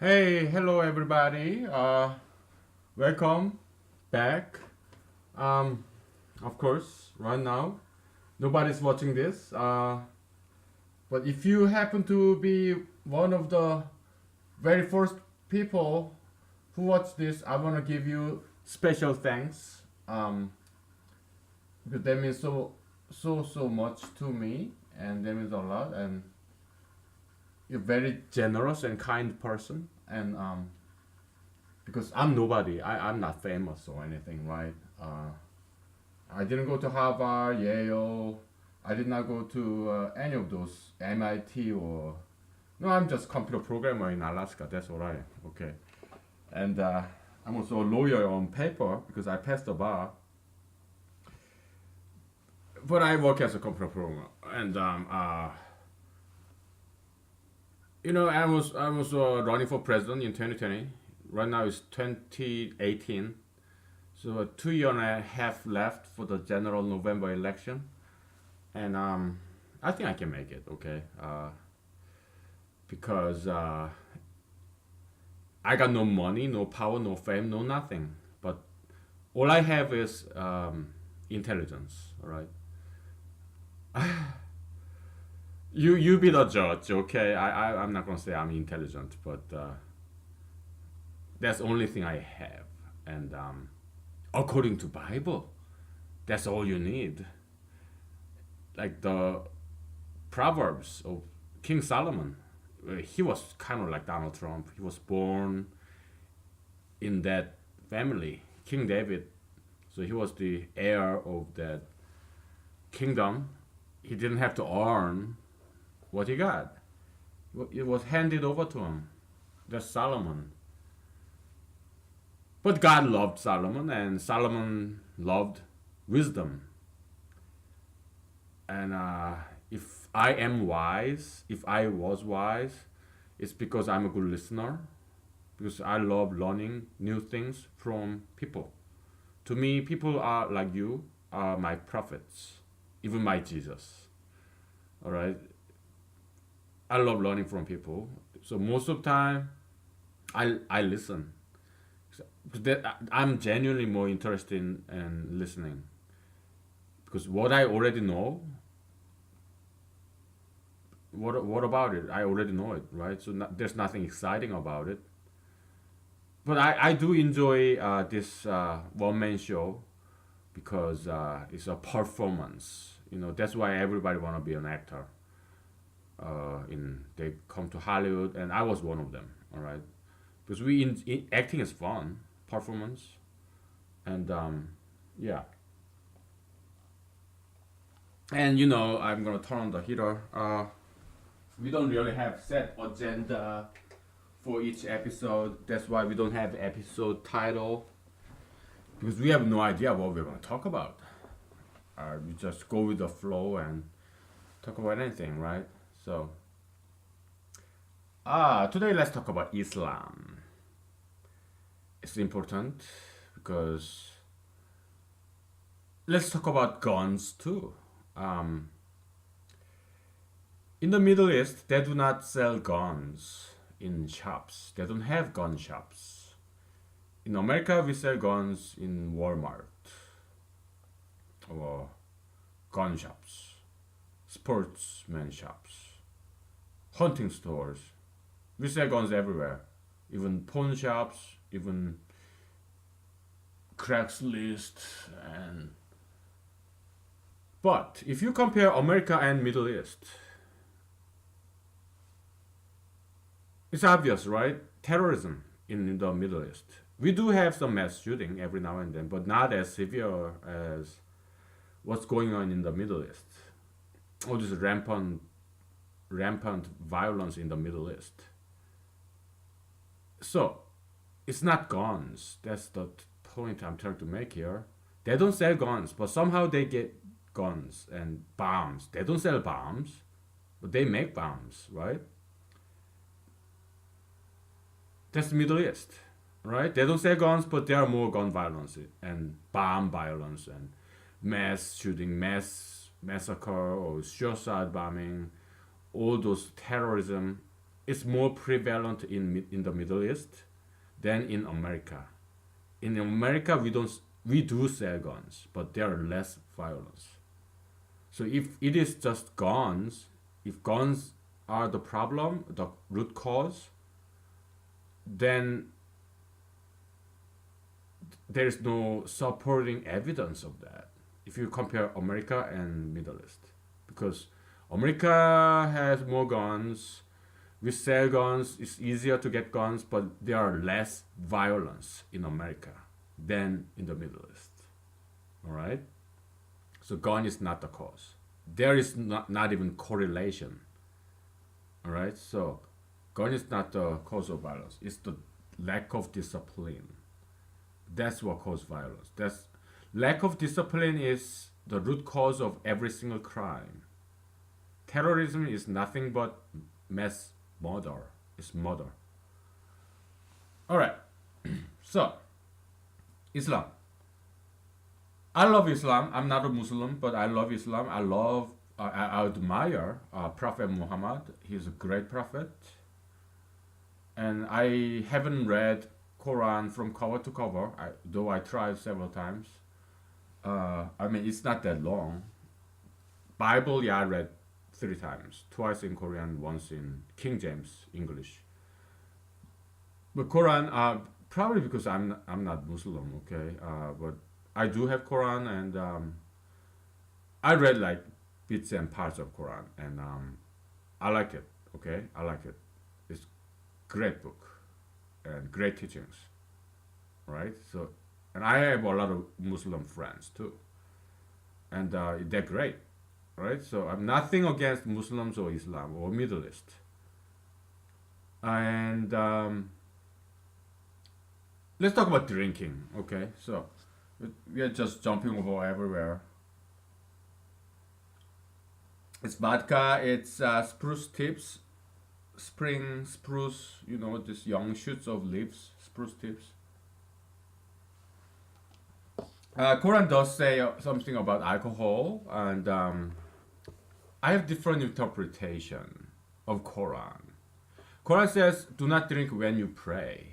Hey, hello everybody. Welcome back. Um, of course, right now nobody's watching this. But if you happen to be one of the very first people who watch this, I want to give you special thanks. Because that means so much to me, and that means a lot. And you're very generous and kind person, and because I'm nobody. I'm not famous or anything, right? I didn't go to Harvard, Yale. I did not go to any of those MIT or no. I'm just computer programmer in Alaska. That's all I am. Okay, and I'm also a lawyer on paper because I passed the bar. But I work as a computer programmer, and I was running for president in 2020. Right now it's 2018. So 2 year and a half left for the general November election, and I think I can make it. Okay, because I got no money, no power, no fame, no nothing. But all I have is intelligence. All right, you be the judge. Okay, I'm not gonna say I'm intelligent, but that's the only thing I have, and according to Bible, that's all you need. Like the Proverbs of King Solomon. He was kind of like Donald Trump. He was born in that family, King David. So he was the heir of that kingdom. He didn't have to earn what he got. It was handed over to him. That's Solomon. But God loved Solomon, and Solomon loved wisdom. And if I am wise, if I was wise, it's because I'm a good listener, because I love learning new things from people. To me, people are like you, are my prophets, even my Jesus. All right, I love learning from people. So most of the time, I listen. I'm genuinely more interested in listening because what I already know, what about it? I already know it, right? So there's nothing exciting about it. But I do enjoy this one man show because it's a performance. That's why everybody want to be an actor. In they come to Hollywood, and I was one of them. All right, because acting is fun, performance, and yeah. And I'm gonna turn on the heater. We don't really have set agenda for each episode. That's why we don't have episode title because we have no idea what we're gonna talk about. We just go with the flow and talk about anything, right? So, today let's talk about Islam. It's important because let's talk about guns too. Um, in the Middle East, they do not sell guns in shops. They don't have gun shops. In America, we sell guns in Walmart or gun shops, sportsman shops, hunting stores. We sell guns everywhere, even pawn shops, even Craigslist, and but if you compare America and Middle East, it's obvious, right? Terrorism in the Middle East. We do have some mass shooting every now and then, but not as severe as what's going on in the Middle East. All this rampant violence in the Middle East. So it's not guns. That's the point I'm trying to make here. They don't sell guns, but somehow they get guns and bombs. They don't sell bombs, but they make bombs, right? That's the Middle East, right? They don't sell guns, but there are more gun violence and bomb violence and mass shooting, mass massacre or suicide bombing, all those terrorism. it's more prevalent in the Middle East than in America. In America, we do sell guns, but there are less violence. So if it is just guns, if guns are the problem, the root cause, then there is no supporting evidence of that. If you compare America and Middle East, because America has more guns, we sell guns, it's easier to get guns, but there are less violence in America than in the Middle East. All right? So gun is not the cause. There is not even correlation. All right? So gun is not the cause of violence. It's the lack of discipline. That's what causes violence. That's lack of discipline is the root cause of every single crime. Terrorism is nothing but mass murder. It's murder. All right. So Islam. I love Islam. I'm not a Muslim, but I love Islam. I admire Prophet Muhammad. He's a great prophet. And I haven't read Quran from cover to cover, though I tried several times. I mean, it's not that long. Bible, yeah, I read 3 times, twice in Korean, once in King James English. But Quran, probably because I'm not Muslim, okay. But I do have Quran, and I read like bits and parts of Quran, and I like it. Okay, I like it. It's great book and great teachings, right? So, and I have a lot of Muslim friends too, and they're great, right? So I'm nothing against Muslims or Islam or Middle East, and let's talk about drinking. Okay, so we are just jumping over everywhere. It's vodka. It's spruce tips, spring spruce. You know, just young shoots of leaves, spruce tips. Quran does say something about alcohol, and I have different interpretation of Quran. Quran says, "Do not drink when you pray."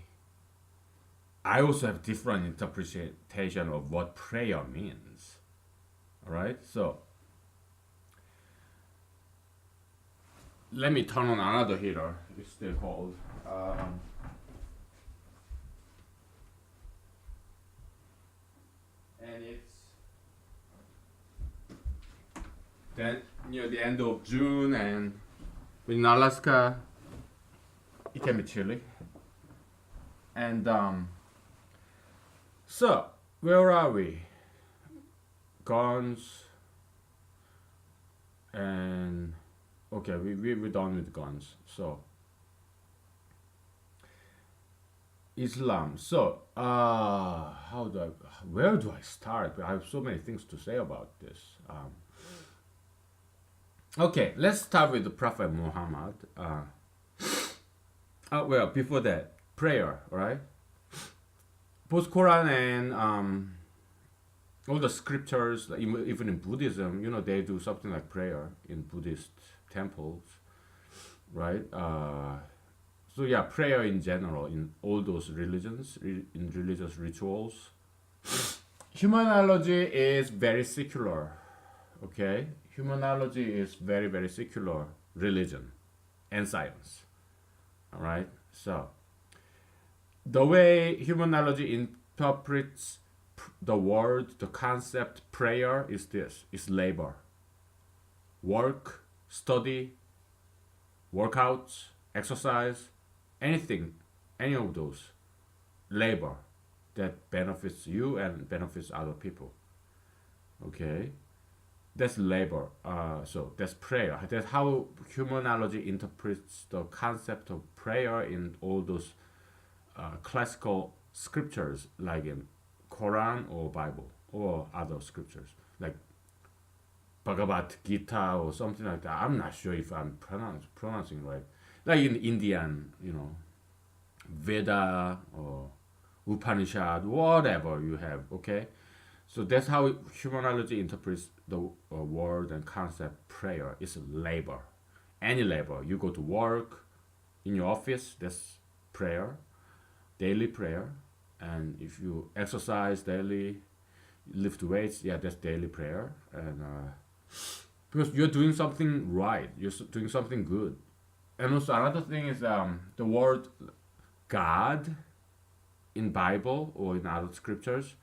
I also have different interpretation of what prayer means. All right, so let me turn on another heater. It's still cold. And it's then near the end of June, and in Alaska, it can be chilly. And so where are we? Guns and okay, we're done with guns. So Islam. So where do I start? I have so many things to say about this. Okay, let's start with the Prophet Muhammad. Well, before that, prayer, right? Both Quran and all the scriptures, like even in Buddhism, you know, they do something like prayer in Buddhist temples, right? So yeah, prayer in general in all those religions, in religious rituals. Humanology is very secular, okay? Humanology is very, very secular religion and science, all right? So the way humanology interprets the word, the concept prayer is this: is labor, work, study, workouts, exercise, anything, any of those, labor that benefits you and benefits other people. Okay, that's labor. So that's prayer. That's how humanology interprets the concept of prayer in all those classical scriptures, like in Quran or Bible or other scriptures, like Bhagavad Gita or something like that. I'm not sure if I'm pronouncing right. Like in Indian, you know, Veda or Upanishad, whatever you have, okay? So that's how humanology interprets the word and concept prayer. It's labor. Any labor. You go to work, in your office, that's prayer, daily prayer. And if you exercise daily, lift weights, yeah, that's daily prayer. And because you're doing something right, you're doing something good. And also another thing is the word God in Bible or in other scriptures.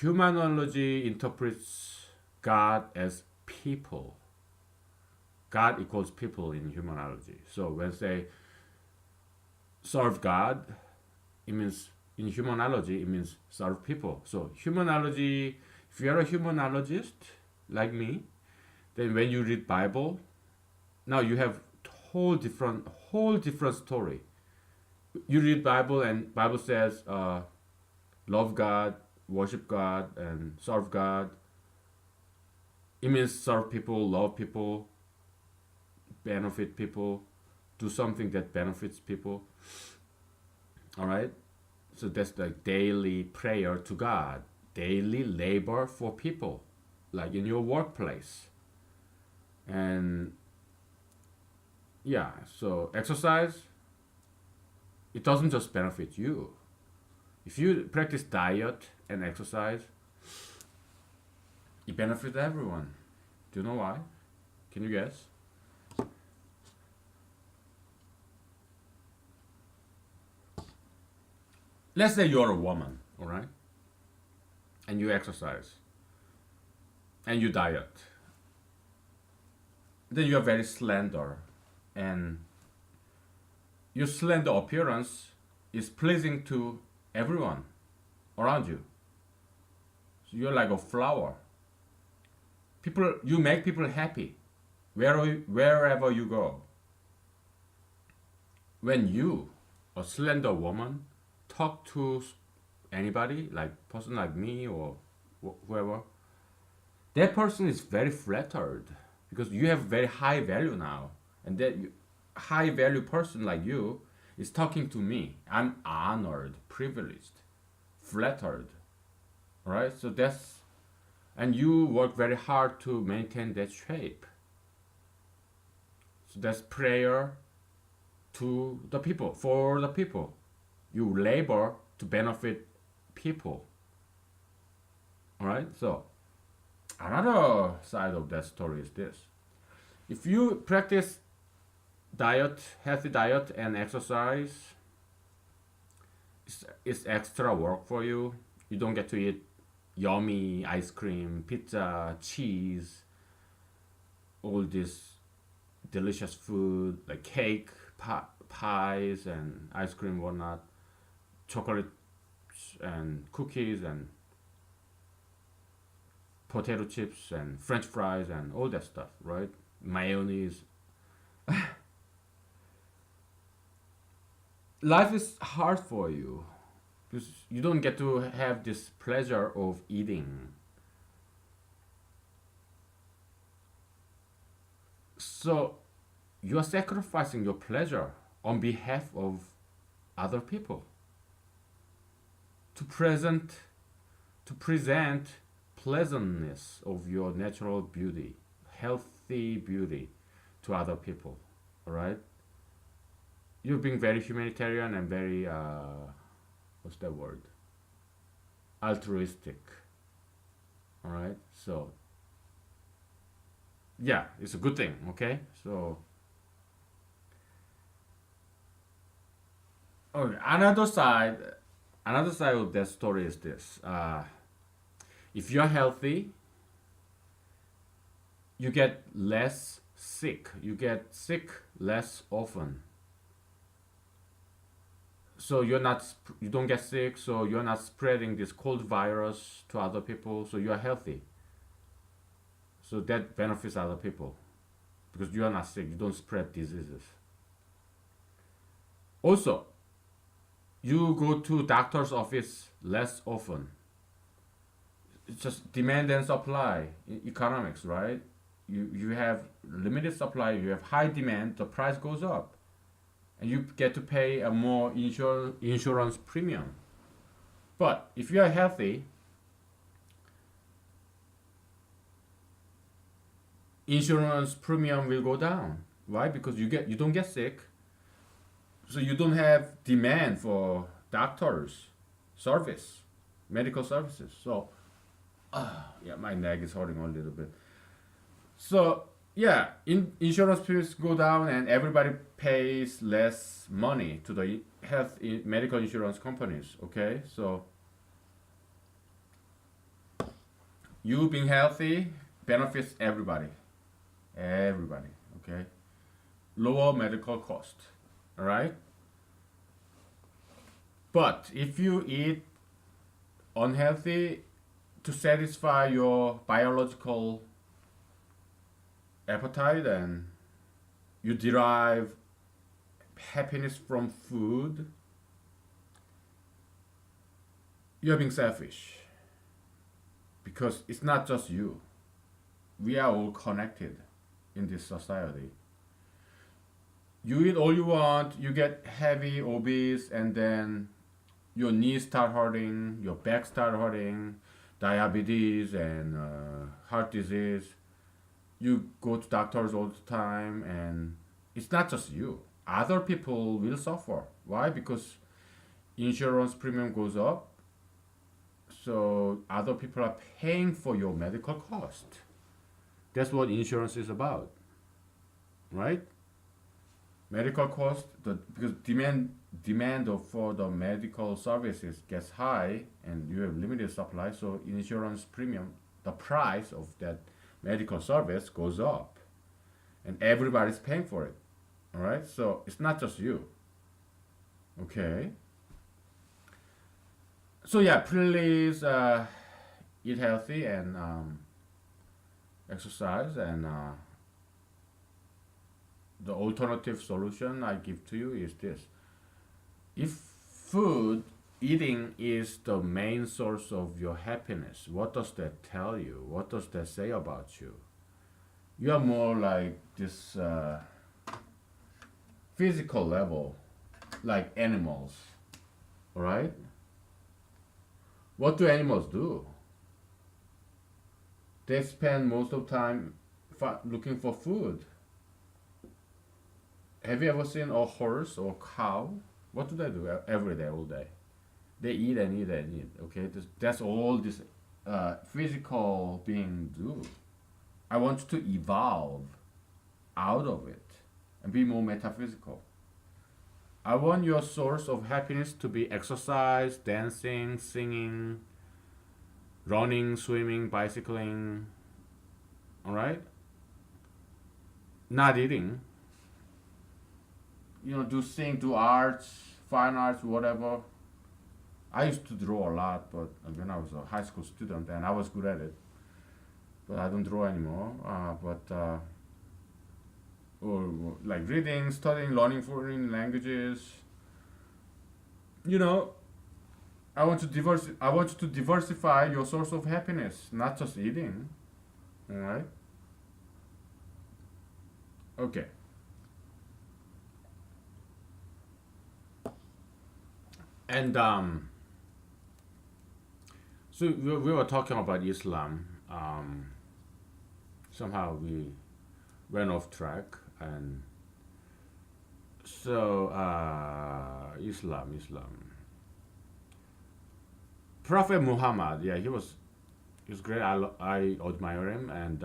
Humanology interprets God as people. God equals people in humanology. So when say serve God, it means in humanology it means serve people. So humanology, if you're a humanologist like me, then when you read Bible, now you have whole different story. You read Bible and Bible says love God, worship God, and serve God. It means serve people, love people, benefit people, do something that benefits people. All right. So that's like daily prayer to God, daily labor for people, like in your workplace. And yeah, so exercise, it doesn't just benefit you. If you practice diet and exercise, it benefits everyone. Do you know why? Can you guess? Let's say you're a woman, all right? And you exercise and you diet. Then you are very slender, and your slender appearance is pleasing to everyone around you. So you're like a flower. People, you make people happy wherever you go. When you, a slender woman, talk to anybody, like person like me or whoever, that person is very flattered because you have very high value now, and that high value person like you is talking to me. I'm honored, privileged, flattered. All right, so that's, and you work very hard to maintain that shape. So that's prayer to the people, for the people. You labor to benefit people. All right, so another side of that story is this: if you practice diet, healthy diet and exercise, it's extra work for you. You don't get to eat yummy ice cream, pizza, cheese, all this delicious food like cake, pies, and ice cream, whatnot, chocolate and cookies and potato chips and French fries and all that stuff, right? Mayonnaise. Life is hard for you because you don't get to have this pleasure of eating. So you are sacrificing your pleasure on behalf of other people to present pleasantness of your natural beauty, healthy beauty to other people. All right, you're being very humanitarian and very what's that word? Altruistic. All right, so yeah, it's a good thing. Okay, so okay, another side of that story is this: if you're healthy, you get less sick. You get sick less often. So you don't get sick. So you're not spreading this cold virus to other people. So you are healthy. So that benefits other people because you are not sick. You don't spread diseases. Also, you go to doctor's office less often. It's just demand and supply in economics, right? You have limited supply, you have high demand, the price goes up, and you get to pay a more insurance premium. But if you are healthy, insurance premium will go down. Why? Because you don't get sick, So you don't have demand for doctors service, medical services. So yeah, my neck is hurting a little bit. So yeah, insurance premiums go down and everybody pays less money to the medical insurance companies. Okay, so you being healthy benefits everybody, everybody. Okay, lower medical cost. All right, but if you eat unhealthy to satisfy your biological appetite and you derive happiness from food, you're being selfish because it's not just you. We are all connected in this society. You eat all you want, you get heavy, obese, and then your knees start hurting, your back start hurting, diabetes and heart disease. You go to doctors all the time, and it's not just you. Other people will suffer. Why? Because insurance premium goes up, so other people are paying for your medical cost. That's what insurance is about, right? Medical cost, because for the medical services gets high, and you have limited supply, so insurance premium, the price of that medical service goes up, and everybody's paying for it. All right, so it's not just you. Okay. So yeah, please eat healthy and exercise, and the alternative solution I give to you is this: if food eating is the main source of your happiness, what does that tell you? What does that say about you? You are more like this physical level, like animals. All right. What do animals do? They spend most of the time looking for food. Have you ever seen a horse or cow? What do they do every day, all day? They eat and eat and eat. Okay, that's all this physical being do. I want to evolve out of it and be more metaphysical. I want your source of happiness to be exercise, dancing, singing, running, swimming, bicycling. All right? Not eating. Do arts, fine arts, whatever. I used to draw a lot, but when I was a high school student, and I was good at it. But I don't draw anymore. Or like reading, studying, learning foreign languages. You know, I want you to diversify your source of happiness, not just eating. All right. Okay. And so we were talking about Islam. Somehow we went off track, and so Islam. Prophet Muhammad, yeah, he was great. I admire him, and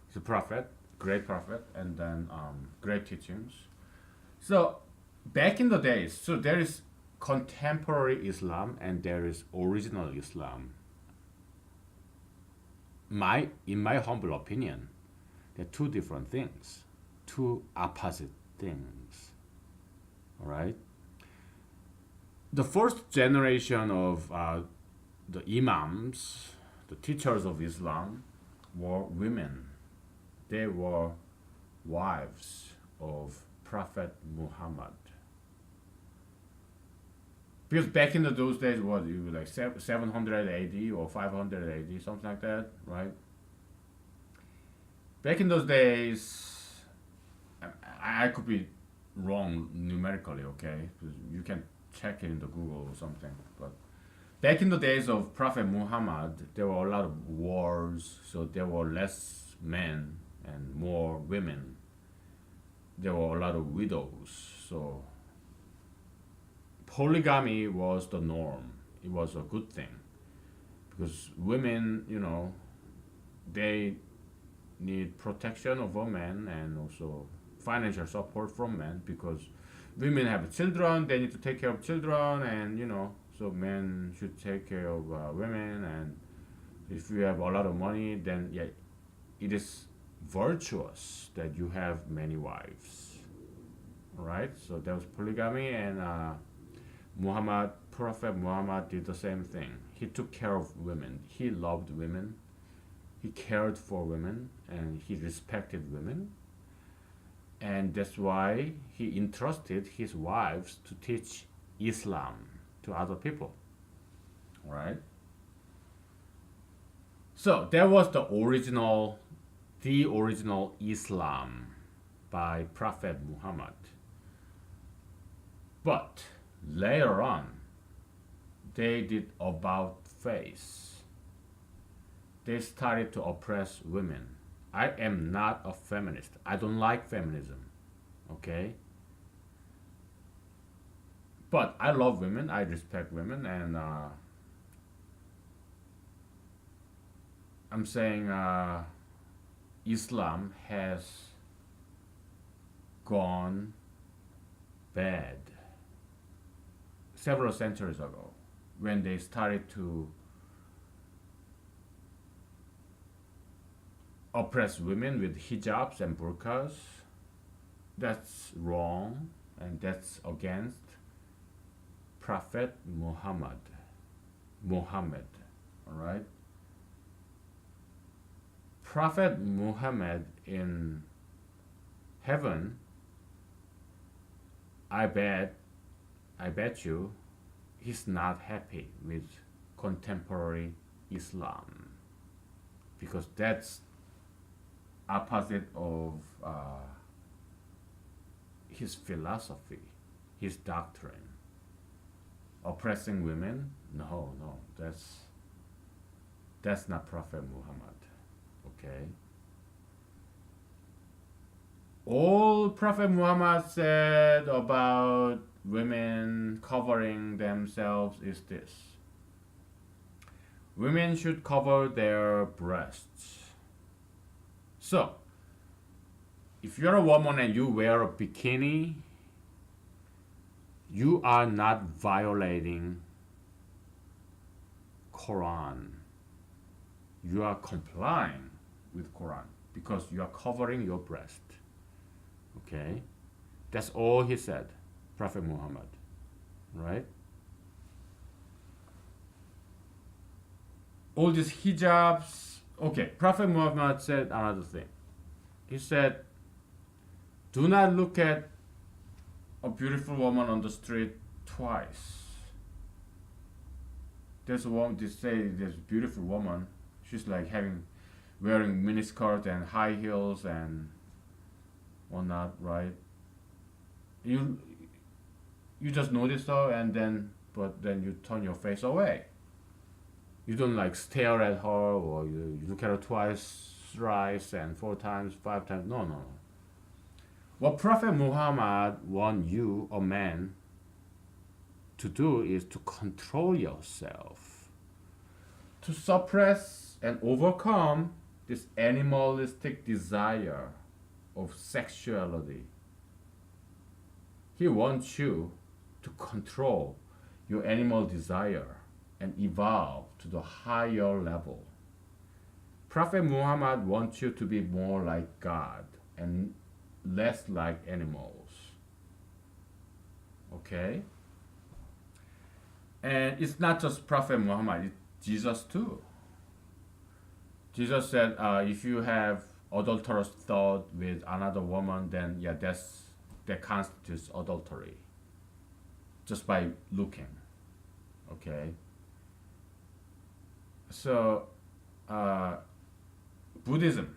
he's a prophet, great prophet, and then great teachings. So back in the days, so there is contemporary Islam and there is original Islam. In my humble opinion, they're two different things, two opposite things. All right. The first generation of the imams, the teachers of Islam, were women. They were wives of Prophet Muhammad. Because back in those days, what you like 700 AD or 500 AD, something like that, right? Back in those days, I could be wrong numerically, okay? You can check it in the Google or something. But back in the days of Prophet Muhammad, there were a lot of wars, so there were less men and more women. There were a lot of widows, so polygamy was the norm. It was a good thing because women, they need protection over men and also financial support from men because women have children, they need to take care of children, and so men should take care of women. And if you have a lot of money, then yeah, it is virtuous that you have many wives. Right? So that was polygamy, and Prophet Muhammad did the same thing. He took care of women. He loved women. He cared for women, and he respected women. And that's why he entrusted his wives to teach Islam to other people. Right? So that was the original Islam by Prophet Muhammad. But later on, they did about face. They started to oppress women. I am not a feminist. I don't like feminism. Okay? But I love women. I respect women. And I'm saying Islam has gone bad several centuries ago when they started to oppress women with hijabs and burqas. That's wrong, and that's against Prophet Muhammad. All right? Prophet Muhammad in heaven, I bet you he's not happy with contemporary Islam because that's opposite of his philosophy, his doctrine. Oppressing women? No, that's not Prophet Muhammad. Okay. All Prophet Muhammad said about women covering themselves is this: women should cover their breasts. So, if you're a woman and you wear a bikini, you are not violating Quran. You are complying with Quran because you are covering your breast. Okay? That's all he said, Prophet Muhammad. Right? All these hijabs. Okay, Prophet Muhammad said another thing. He said, do not look at a beautiful woman on the street twice. There's a woman, they say there's a beautiful woman. She's like wearing miniskirt and high heels and whatnot, right? You just notice her but then you turn your face away. You don't like stare at her, or you look at her twice, thrice, and 4 times, 5 times. No. What Prophet Muhammad wants you, a man, to do is to control yourself, to suppress and overcome this animalistic desire of sexuality. He wants you to control your animal desire and evolve to the higher level. Prophet Muhammad wants you to be more like God and less like animals. Okay? And it's not just Prophet Muhammad, it's Jesus too. Jesus said, if you have adulterous thought with another woman, then yeah, that constitutes adultery. Just by looking. Okay? So, Buddhism.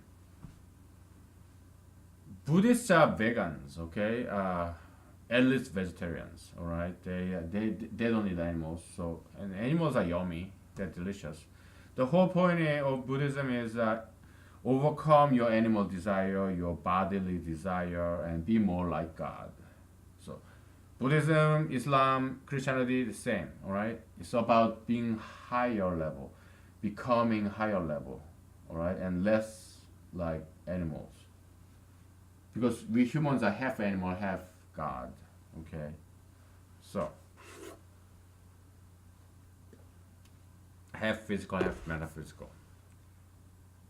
Buddhists are vegans, okay? At least vegetarians, all right? They don't eat animals, and animals are yummy, they're delicious. The whole point of Buddhism is overcome your animal desire, your bodily desire, and be more like God. So, Buddhism, Islam, Christianity, the same. All right. It's about being higher level, becoming higher level. All right, and less like animals. Because we humans are half animal, half God. Okay. So half physical, half metaphysical.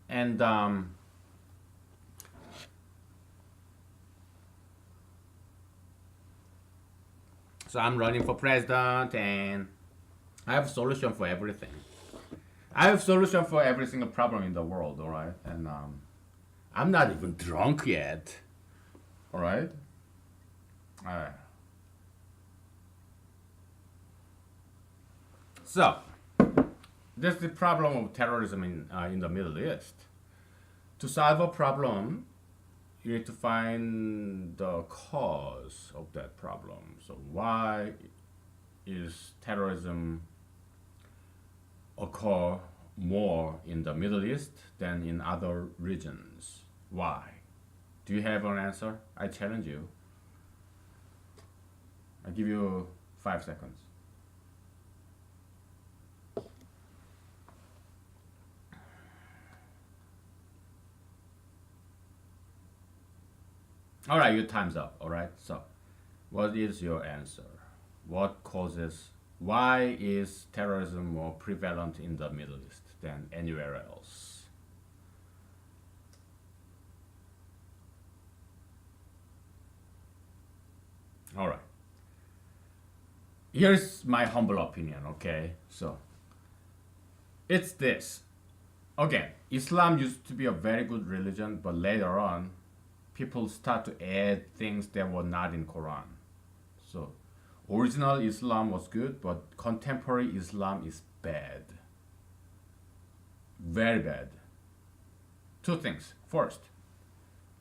And so I'm running for president, and I have a solution for everything. I have a solution for every single problem in the world. All right, and I'm not even drunk yet. All right. All right. So that's the problem of terrorism in the Middle East. To solve a problem, you need to find the cause of that problem. So why is terrorism occur more in the Middle East than in other regions? Why? Do you have an answer? I challenge you. I give you 5 seconds. All right, your time's up. All right. So, what is your answer? What causes? Why is terrorism more prevalent in the Middle East than anywhere else? All right. Here's my humble opinion. Okay. So, it's this. Again, Islam used to be a very good religion, but later on, people start to add things that were not in Quran. So, original Islam was good, but contemporary Islam is bad. Very bad. Two things. First,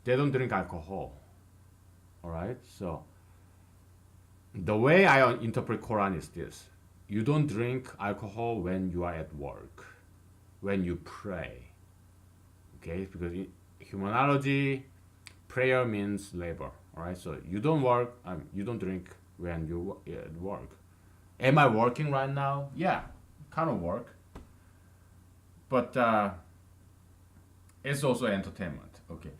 they don't drink alcohol. All right? So, the way I interpret Quran is this. You don't drink alcohol when you are at work, when you pray. Okay? Because in humanology, prayer means labor. All right? So, you don't work, you don't drink when you at work. Am I working right now? Yeah, kind of work. But it's also entertainment. Okay.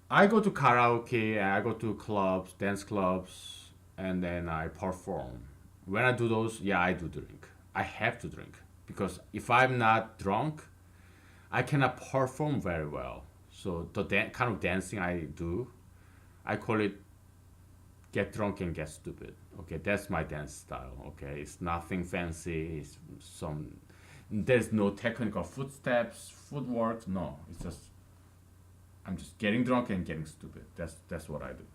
I go to karaoke, I go to clubs, dance clubs, and then I perform. When I do those, yeah, I do drink. I have to drink because if I'm not drunk, I cannot perform very well. So the kind of dancing I do, I call it get drunk and get stupid. Okay, that's my dance style. Okay, it's nothing fancy. It's some. There's no technical footsteps, footwork. No, it's just I'm just getting drunk and getting stupid. That's what I do.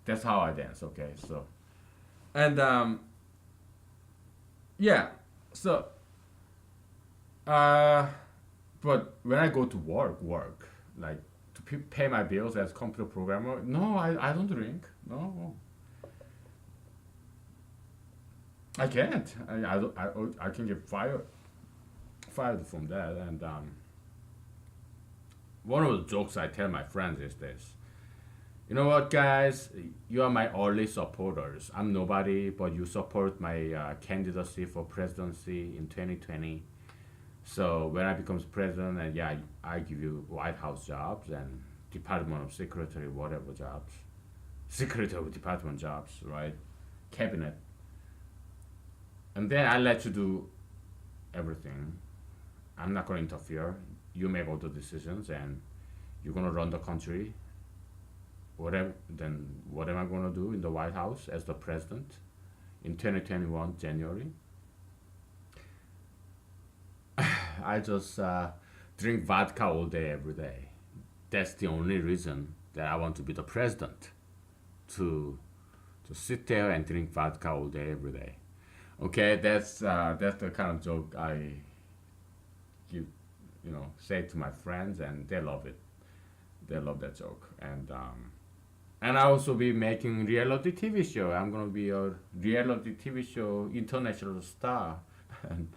That's how I dance. Okay, so and yeah, so uh, but when I go to work like to pay my bills as computer programmer, no, I don't drink. No, I can't. I can get fired from that. And one of the jokes I tell my friends is this. You know what, guys? You are my early supporters. I'm nobody, but you support my candidacy for presidency in 2020. So when I become president, and yeah, I give you White House jobs and Department of Secretary, whatever jobs, Secretary of Department jobs, right? Cabinet, and then I let you do everything. I'm not gonna interfere. You make all the decisions, and you're gonna run the country. Whatever. Then what am I gonna do in the White House as the president in 2021 January? I just drink vodka all day, every day. That's the only reason that I want to be the president. To to sit there and drink vodka all day, every day. Okay, that's the kind of joke I give, say to my friends, and they love it. They love that joke, and I also be making reality TV show. I'm gonna be a reality TV show international star, and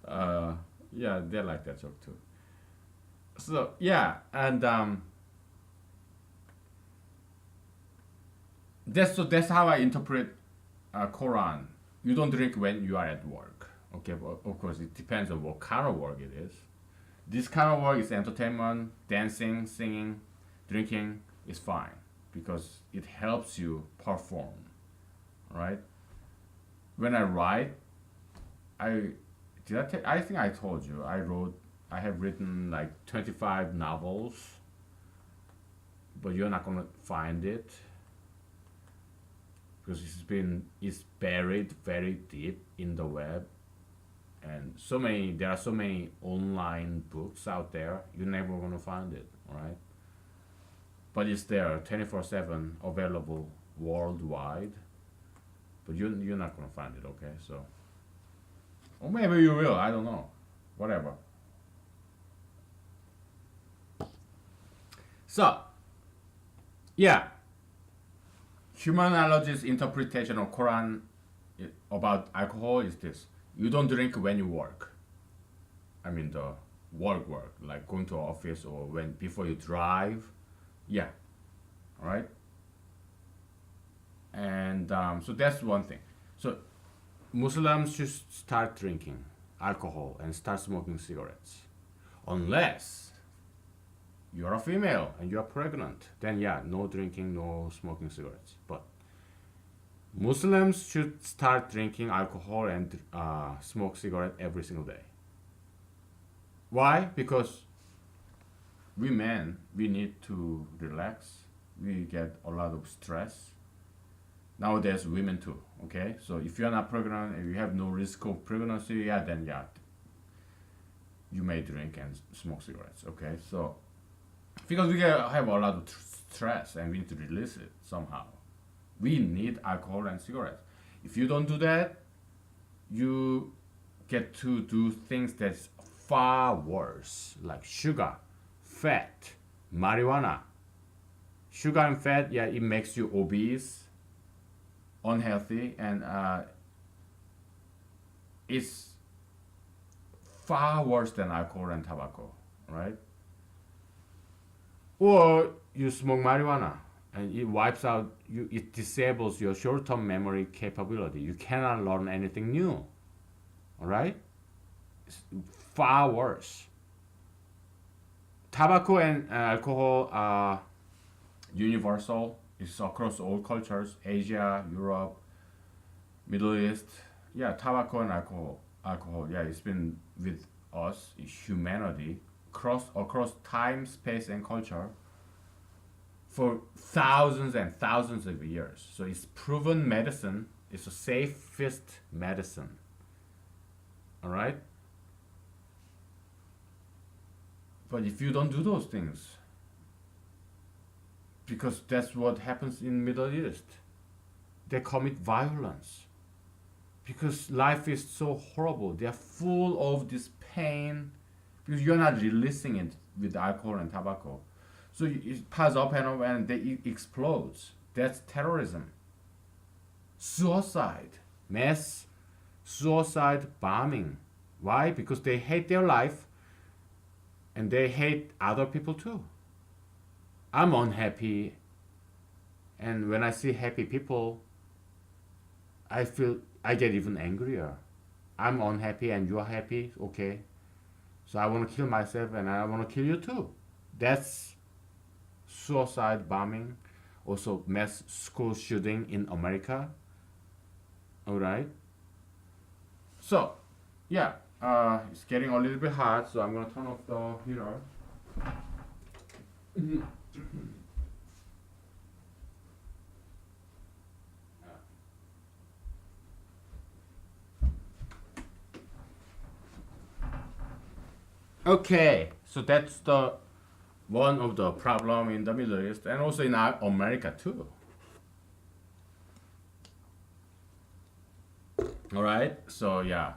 uh, yeah, they like that joke too. So, yeah, and That's how I interpret Quran. You don't drink when you are at work. Okay, but of course it depends on what kind of work it is. This kind of work is entertainment, dancing, singing, drinking is fine because it helps you perform, right? When I write, I I think I told you I have written like 25 novels, but you're not gonna find it because it's buried very deep in the web, and there are so many online books out there, you're never gonna find it, right? But it's there 24/7 available worldwide, but you're not gonna find it, okay? So, or maybe you will, I don't know, whatever. So, yeah, humanology's interpretation of Quran about alcohol is this: you don't drink when you work. I mean the work, like going to office or when before you drive. Yeah, all right. And so that's one thing. So Muslims should start drinking alcohol and start smoking cigarettes, unless you're a female and you're pregnant. Then yeah, no drinking, no smoking cigarettes. But Muslims should start drinking alcohol and smoke cigarette every single day. Why? Because we men, we need to relax. We get a lot of stress. Nowadays, women too. Okay, so if you're not pregnant and you have no risk of pregnancy, yeah, then yeah, you may drink and smoke cigarettes. Okay, so because have a lot of stress and we need to release it somehow, we need alcohol and cigarettes. If you don't do that, you get to do things that's far worse, like sugar, fat, marijuana. Sugar and fat, yeah, it makes you obese, unhealthy, and it's far worse than alcohol and tobacco, right? Or you smoke marijuana and it wipes out you, it disables your short-term memory capability. You cannot learn anything new. All right? It's far worse. Tobacco and alcohol are universal. It's across all cultures: Asia, Europe, Middle East. Yeah, tobacco and alcohol. Yeah, it's been with us, humanity, across time, space, and culture for thousands and thousands of years. So it's proven medicine. It's the safest medicine. All right. But if you don't do those things, because that's what happens in Middle East, they commit violence because life is so horrible. They are full of this pain because you're not releasing it with alcohol and tobacco. So it piles up and up and it explodes. That's terrorism. Suicide, mass suicide bombing. Why? Because they hate their life and they hate other people too. I'm unhappy, and when I see happy people, I get even angrier. I'm unhappy and you're happy, okay? So I want to kill myself and I want to kill you too. That's suicide bombing, also mass school shooting in America. All right. So, yeah, it's getting a little bit hot, so I'm gonna turn off the heater. Okay, so that's the one of the problem in the Middle East and also in America too. All right, so yeah,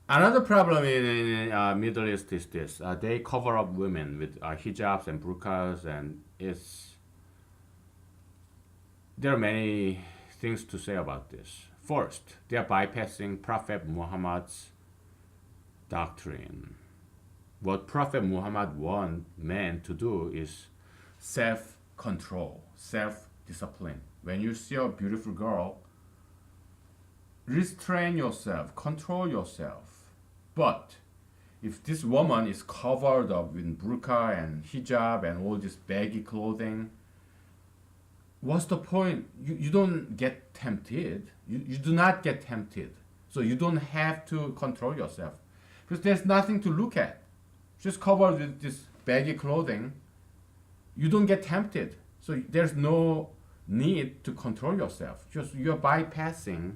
another problem in Middle East is this: they cover up women with hijabs and burqas, and there are many things to say about this. First, they are bypassing Prophet Muhammad's doctrine. What Prophet Muhammad want men to do is self-control, self discipline. When you see a beautiful girl, restrain yourself, control yourself. But if this woman is covered up with burqa and hijab and all this baggy clothing, what's the point? You don't get tempted. You do not get tempted. So you don't have to control yourself. Because there's nothing to look at. Just covered with this baggy clothing, you don't get tempted. So there's no need to control yourself. Just you're bypassing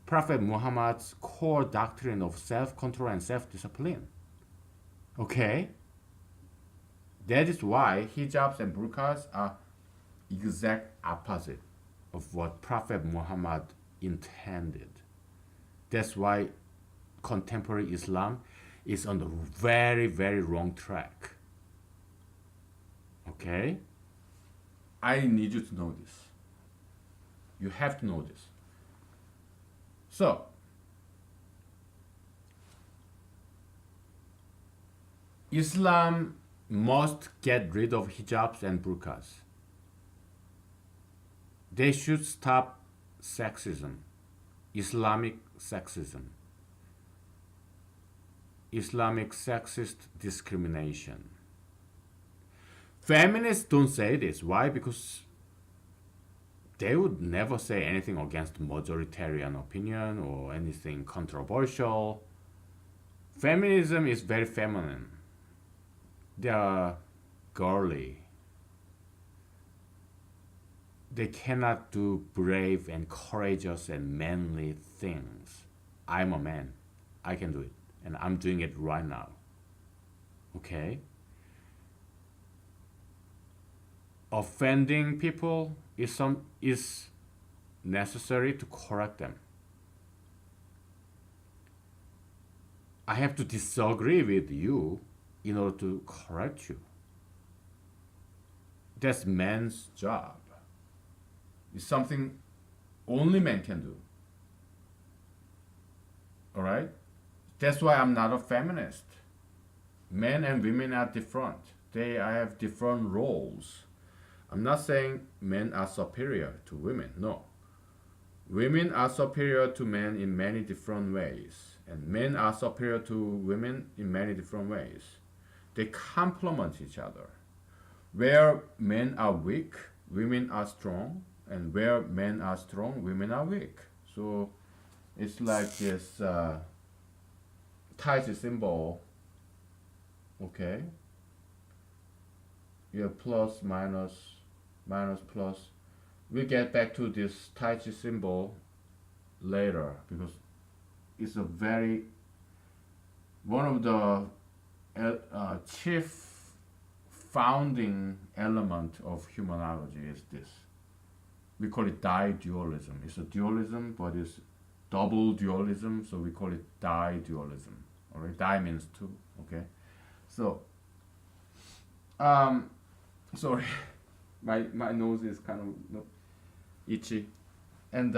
Prophet Muhammad's core doctrine of self-control and self-discipline. Okay? That is why hijabs and burqas are exact opposite of what Prophet Muhammad intended. That's why contemporary Islam is on the very, very wrong track. Okay? I need you to know this. You have to know this. So, Islam must get rid of hijabs and burqas. They should stop sexism, Islamic sexism, Islamic sexist discrimination. Feminists don't say this. Why? Because they would never say anything against majoritarian opinion or anything controversial. Feminism is very feminine. They are girly. They cannot do brave and courageous and manly things. I'm a man. I can do it. And I'm doing it right now. Okay? Offending people is necessary to correct them. I have to disagree with you in order to correct you. That's man's job. It's something only men can do. Alright? That's why I'm not a feminist. Men and women are different. They have different roles. I'm not saying men are superior to women. No. Women are superior to men in many different ways. And men are superior to women in many different ways. They complement each other. Where men are weak, women are strong. And where men are strong, women are weak. So it's like this Tai Chi symbol. Okay? You have plus, minus, minus, plus. We'll get back to this Tai Chi symbol later because it's a very one of the chief founding element of humanology is this. We call it di-dualism. It's a dualism, but it's double dualism, so we call it di-dualism. Alright, di means two. Okay, so sorry, my nose is kind of itchy, and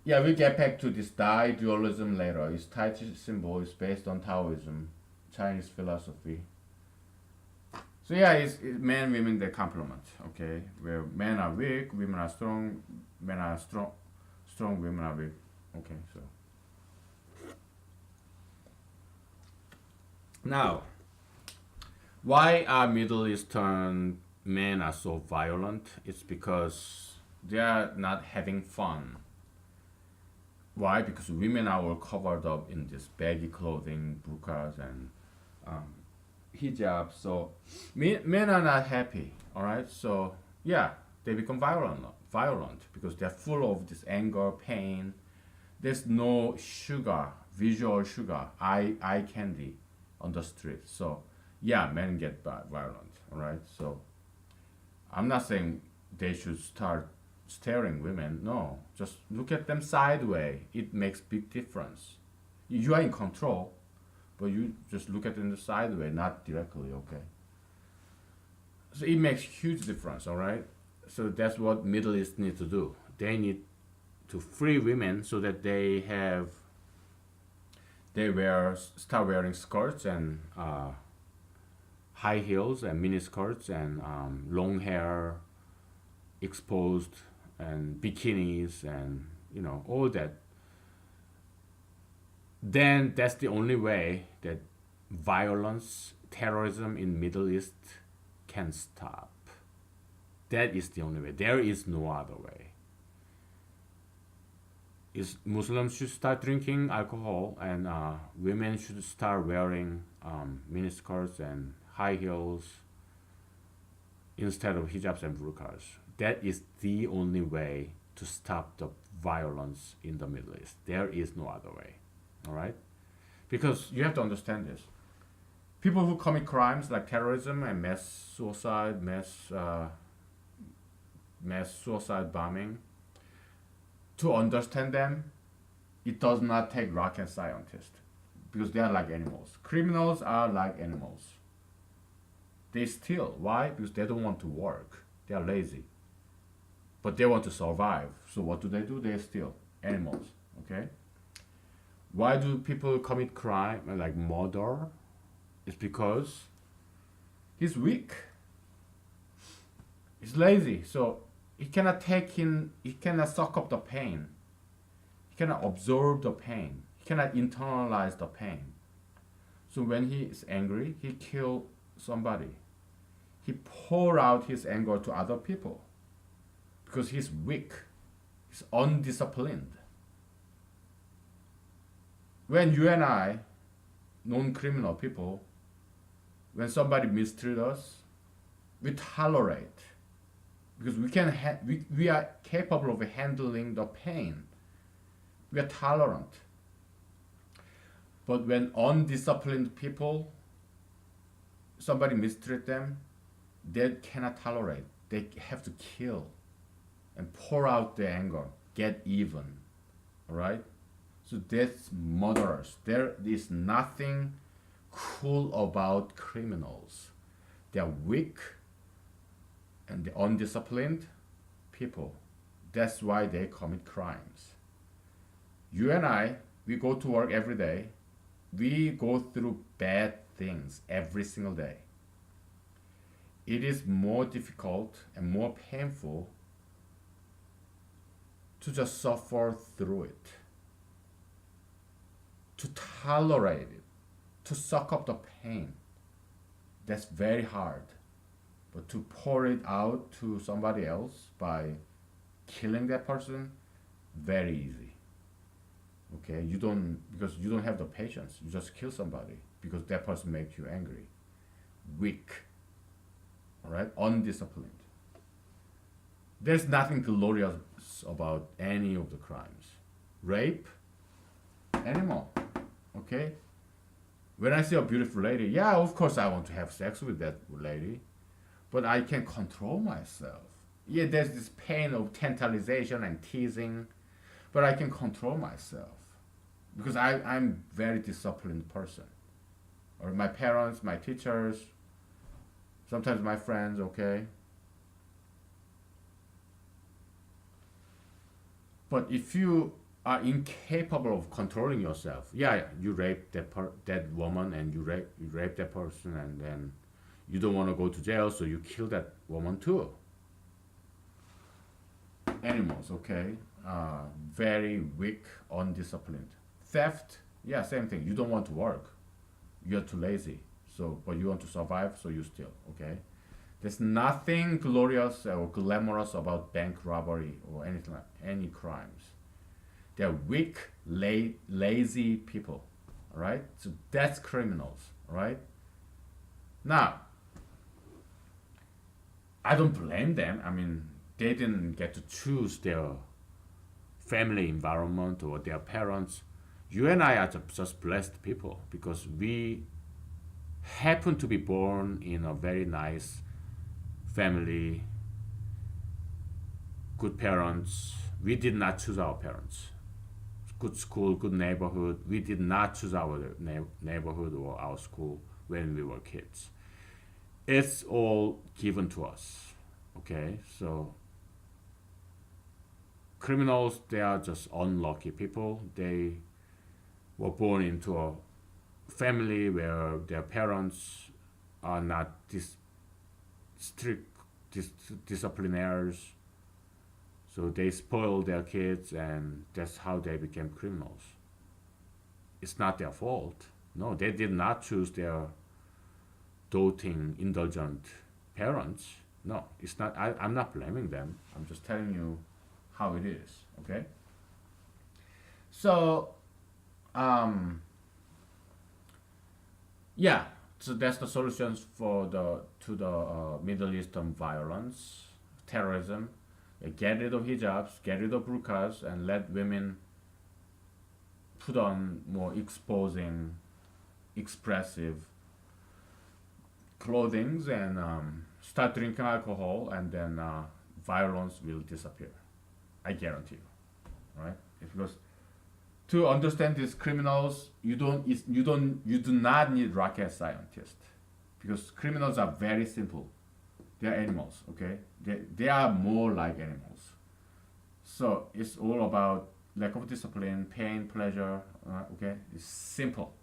yeah, we'll get back to this di-dualism later. Its Tai Chi symbol is based on Taoism, Chinese philosophy. So yeah, it's men, women, they complement. Okay, where men are weak, women are strong. Men are strong, women are weak. Okay, so now, why are Middle Eastern men are so violent? It's because they are not having fun. Why? Because women are all covered up in this baggy clothing, burqas and hijab. So men are not happy. All right. So yeah, they become violent because they're full of this anger, pain. There's no sugar, visual sugar, eye candy on the street. So yeah, men get violent. All right. So I'm not saying they should start staring women. No, just look at them sideways. It makes big difference. You are in control, but you just look at them the sideways, not directly. Okay. So it makes huge difference. All right. So that's what Middle East need to do. They need to free women so that they start wearing skirts and high heels and mini skirts and long hair exposed and bikinis and all that, then that's the only way that violence, terrorism in Middle East can stop. That is the only way. There is no other way. Is Muslims should start drinking alcohol, and women should start wearing miniskirts and high heels instead of hijabs and burqas. That is the only way to stop the violence in the Middle East. There is no other way. All right? Because you have to understand this. People who commit crimes like terrorism and mass suicide, mass suicide bombing, to understand them, it does not take rocket scientists because they are like animals. Criminals are like animals. They steal. Why? Because they don't want to work. They are lazy. But they want to survive. So what do? They steal. Animals. Okay? Why do people commit crime like murder? It's because he's weak. He's lazy. So he cannot he cannot suck up the pain. He cannot absorb the pain. He cannot internalize the pain. So when he is angry, he kills somebody. He pour out his anger to other people because he's weak. He's undisciplined. When you and I, non-criminal people, when somebody mistreats us, we tolerate because we are capable of handling the pain. We are tolerant. But when undisciplined people, somebody mistreat them, they cannot tolerate. They have to kill and pour out their anger, get even. All right? So that's murderers. There is nothing cool about criminals. They are weak and the undisciplined people. That's why they commit crimes. You and I, we go to work every day. We go through bad things every single day. It is more difficult and more painful to just suffer through it, to tolerate it, to suck up the pain. That's very hard. But to pour it out to somebody else by killing that person, very easy. Okay, because you don't have the patience. You just kill somebody because that person makes you angry, weak. All right, undisciplined. There's nothing glorious about any of the crimes. Rape, animal. Okay. When I see a beautiful lady, yeah, of course I want to have sex with that lady, but I can control myself. Yeah, there's this pain of tantalization and teasing, but I can control myself because I'm very disciplined person. Or my parents, my teachers, sometimes my friends, okay? But if you are incapable of controlling yourself, yeah, you rape that woman and you rape that person, and then you don't want to go to jail, so you kill that woman too. Animals, okay? Very weak, undisciplined. Theft, yeah, same thing. You don't want to work. You're too lazy. So, but you want to survive, so you steal, okay? There's nothing glorious or glamorous about bank robbery or anything like any crimes. They're weak, lazy people, all right? So that's criminals, all right? Now, I don't blame them. I mean, they didn't get to choose their family environment or their parents. You and I are just blessed people because we happen to be born in a very nice family, good parents. We did not choose our parents. Good school, good neighborhood. We did not choose our neighborhood or our school when we were kids. It's all given to us. Okay, so criminals, they are just unlucky people. They were born into a family where their parents are not strict disciplinaries, So they spoil their kids, and that's how they became criminals. It's not their fault. No, they did not choose their doting, indulgent parents. No, it's not. I'm not blaming them. I'm just telling you how it is. Okay. So, um, yeah. So that's the solutions for the to the Middle Eastern violence, terrorism. Get rid of hijabs, get rid of burqas, and let women put on more exposing, expressive clothing, and start drinking alcohol, and then violence will disappear. I guarantee you, right? Because to understand these criminals, you do not need rocket scientists, because criminals are very simple. They are animals, okay? They are more like animals. So it's all about lack of discipline, pain, pleasure. Okay, it's simple,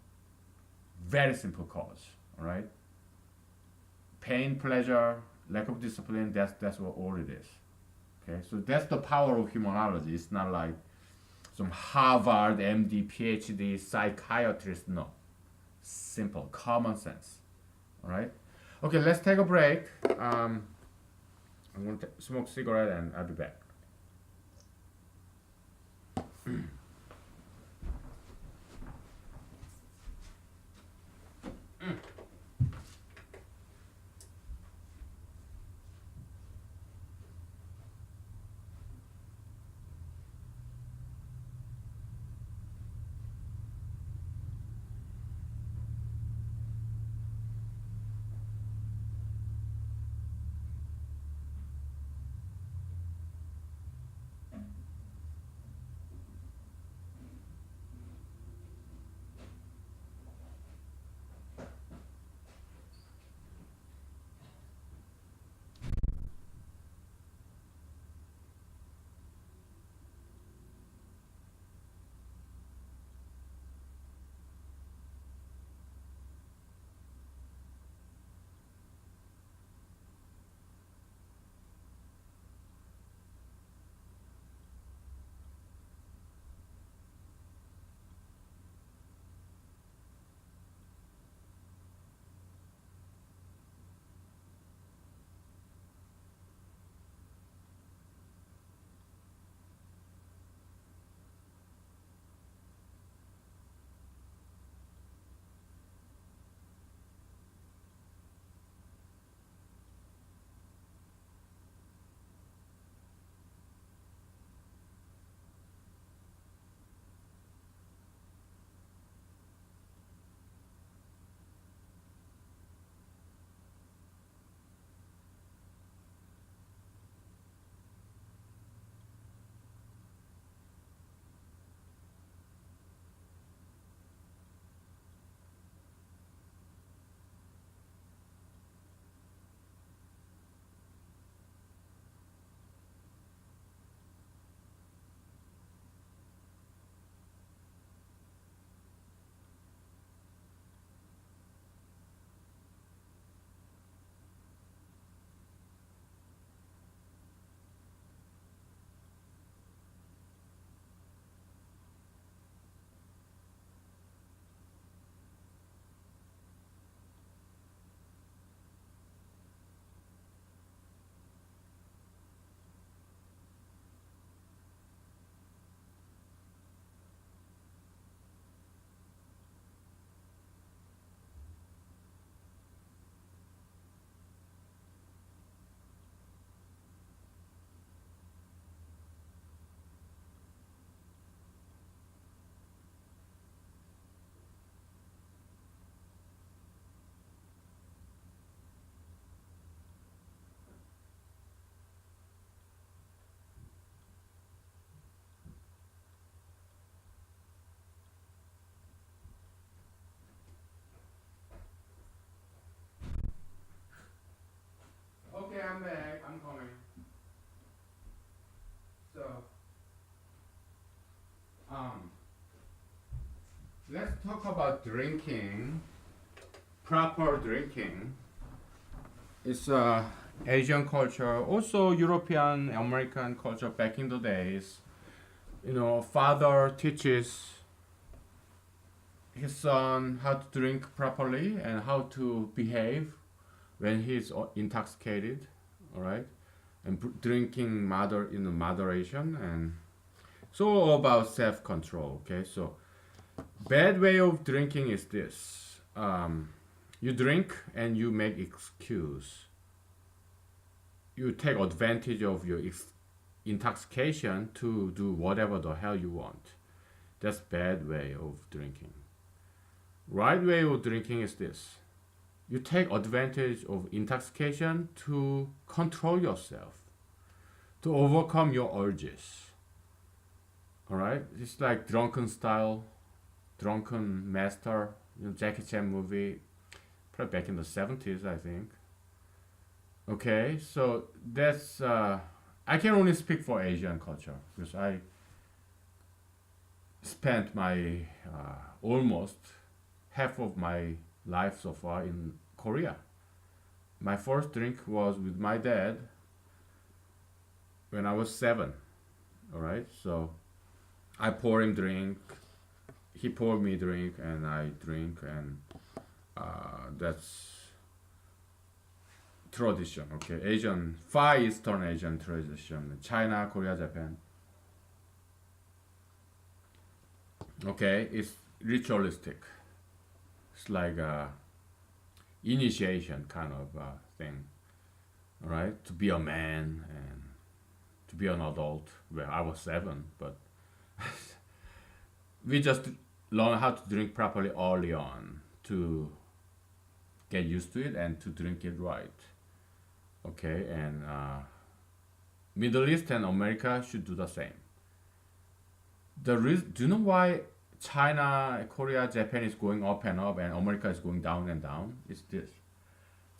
very simple cause. All right, pain, pleasure, lack of discipline. That's what all it is. Okay, so that's the power of humanology. It's not like some Harvard, MD, PhD psychiatrist. No, simple, common sense. All right. Okay, let's take a break. I'm gonna smoke cigarette and I'll be back. Okay, I'm back. I'm coming. So, um, let's talk about drinking. Proper drinking. It's Asian culture, also European, American culture back in the days. Father teaches his son how to drink properly and how to behave when he's intoxicated, all right, and drinking in moderation, and so all about self-control. Okay, so bad way of drinking is this: you drink and you make excuse. You take advantage of your intoxication to do whatever the hell you want. That's bad way of drinking. Right way of drinking is this: you take advantage of intoxication to control yourself, to overcome your urges. All right, it's like drunken style, drunken master. Jackie Chan movie, probably back in the 70s, I think. Okay, so that's I can only speak for Asian culture because I spent my almost half of my life so far in Korea. My first drink was with my dad when I was 7. All right, so I pour him drink, he poured me drink, and I drink, and that's tradition. Okay, Asian, Far Eastern Asian tradition, China, Korea, Japan. Okay, it's ritualistic. It's like a initiation kind of thing. All right, to be a man and to be an adult. Well, I was 7, but we just learn how to drink properly early on to get used to it and to drink it right. Okay, and Middle East and America should do the same. Do you know why China, Korea, Japan is going up and up, and America is going down and down? It's this: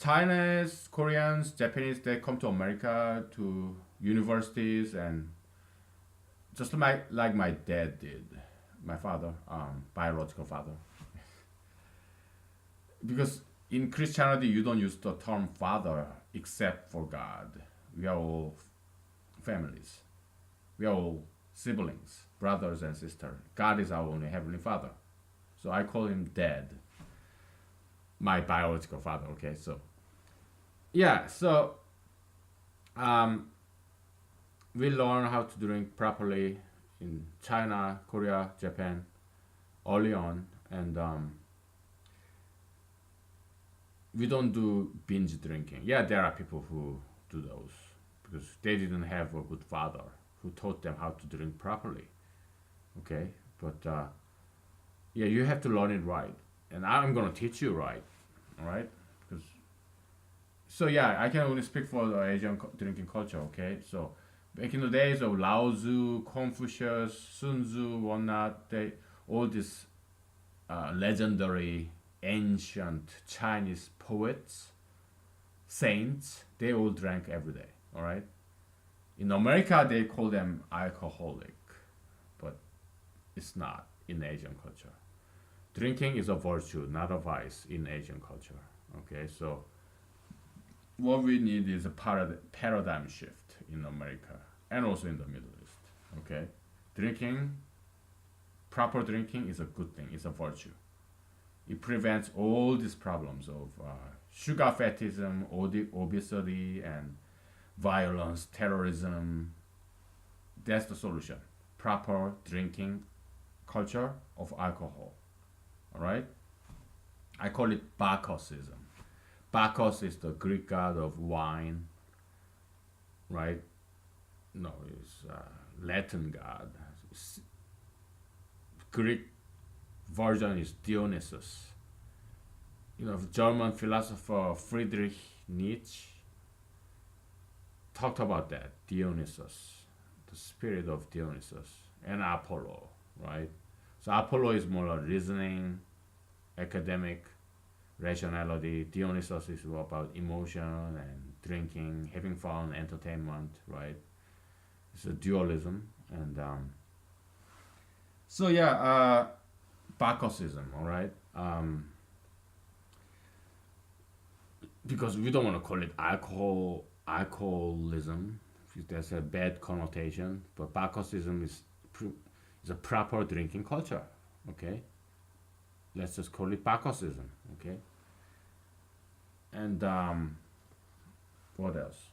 Chinese, Koreans, Japanese, they come to America to universities, and just like my dad did, my father, biological father, because in Christianity you don't use the term father except for God. We are all families. We are all siblings, brothers and sisters. God is our only heavenly father. So I call him dad, my biological father. Okay, so yeah, so um, we learn how to drink properly in China, Korea, Japan early on, and we don't do binge drinking. Yeah, there are people who do those because they didn't have a good father who taught them how to drink properly. Okay, but yeah, you have to learn it right, and I'm gonna teach you right. All right, because so yeah, I can only speak for the Asian drinking culture. Okay, so back in the days of Lao Tzu, Confucius, Sun Tzu, whatnot, they all these legendary ancient Chinese poets, saints, they all drank every day. All right. In America, they call them alcoholic, but it's not in Asian culture. Drinking is a virtue, not a vice in Asian culture. Okay, so what we need is a paradigm shift in America and also in the Middle East. Okay, drinking, proper drinking is a good thing. It's a virtue. It prevents all these problems of sugar fatism, obesity, and violence, terrorism. That's the solution. Proper drinking culture of alcohol. All right. I call it Bacchusism. Bacchus is the Greek god of wine, right? No, it's Latin god. Greek version is Dionysus. German philosopher Friedrich Nietzsche talked about that, Dionysus, the spirit of Dionysus, and Apollo, right? So Apollo is more like reasoning, academic, rationality. Dionysus is about emotion and drinking, having fun, entertainment, right? It's a dualism, and so yeah, Bacchusism, all right. because we don't want to call it alcoholism. There's a bad connotation, but Bacchusism is a proper drinking culture. Okay, let's just call it Bacchusism. Okay, and what else?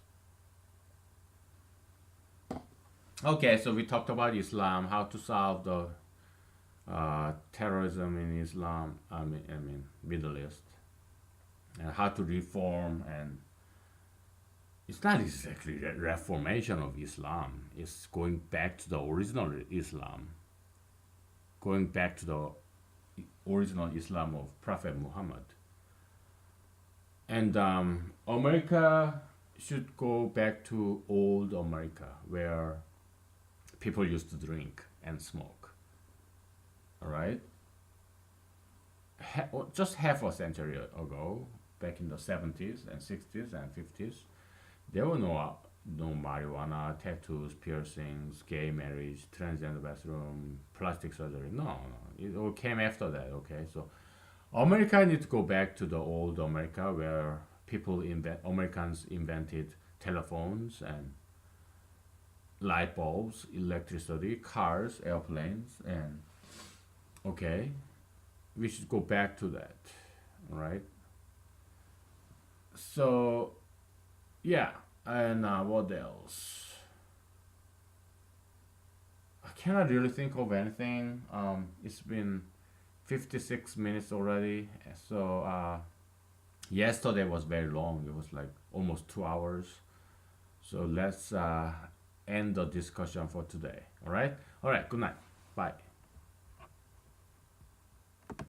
Okay, so we talked about Islam, how to solve the terrorism in Islam. I mean Middle East, and how to reform. And it's not exactly reformation of Islam. It's going back to the original Islam, going back to the original Islam of Prophet Muhammad. And America should go back to old America, where people used to drink and smoke. All right, just half a century ago, back in the 70s and 60s and 50s, there were no marijuana, tattoos, piercings, gay marriage, transgender bathroom, plastic surgery. No, no, it all came after that. Okay, so America needs to go back to the old America, where Americans invented telephones and light bulbs, electricity, cars, airplanes, and okay, we should go back to that. All right. So yeah, and what else? I cannot really think of anything. It's been 56 minutes already. So yesterday was very long. It was like almost 2 hours. So let's end the discussion for today. All right. All right. Good night. Bye.